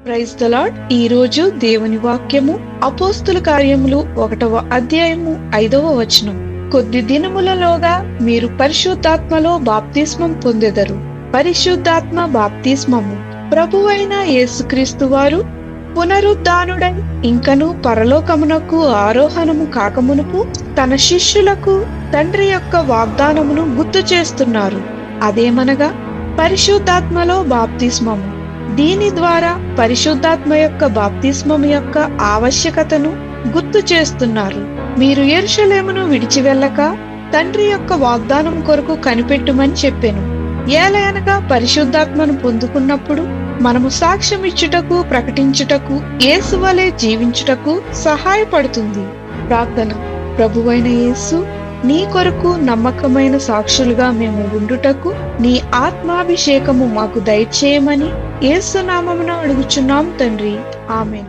Praise the lord. ఈ రోజు దేవుని వాక్యము అపోస్తుల కార్యములు 1వ అధ్యాయము 5వ వచనం. కొద్ది దినములలోగా మీరు పరిశుద్ధాత్మలో బాప్తిస్మం పొందెదరు. పరిశుద్ధాత్మ బాప్తిస్మము ప్రభువైన యేసుక్రీస్తు వారు పునరుద్ధానుడై ఇంకను పరలోకమునకు ఆరోహణము కాకమునుపు తన శిష్యులకు తండ్రి యొక్క వాగ్దానమును గుర్తు చేస్తున్నారు. అదేమనగా పరిశుద్ధాత్మలో బాప్తిస్మము. దీని ద్వారా పరిశుద్ధాత్మ యొక్క బాప్తిస్మం యొక్క ఆవశ్యకతను గుర్తు చేస్తున్నారు. మీరు యెరూషలేమును విడిచి వెళ్ళక తండ్రి యొక్క వాగ్దానం కొరకు కనిపెట్టుమని చెప్పెను. ఏలయనగా పరిశుద్ధాత్మను పొందుకున్నప్పుడు మనము సాక్ష్యం ఇచ్చుటకు, ప్రకటించుటకు, యేసు వలె జీవించుటకు సహాయపడుతుంది. ప్రార్థన. ప్రభువైన యేసు, నీ కొరకు నమ్మకమైన సాక్షులుగా మేము ఉండుటకు నీ ఆత్మాభిషేకము మాకు దయచేయమని యేసు నామమున అడుగుచున్నాం తండ్రి. ఆమేన్.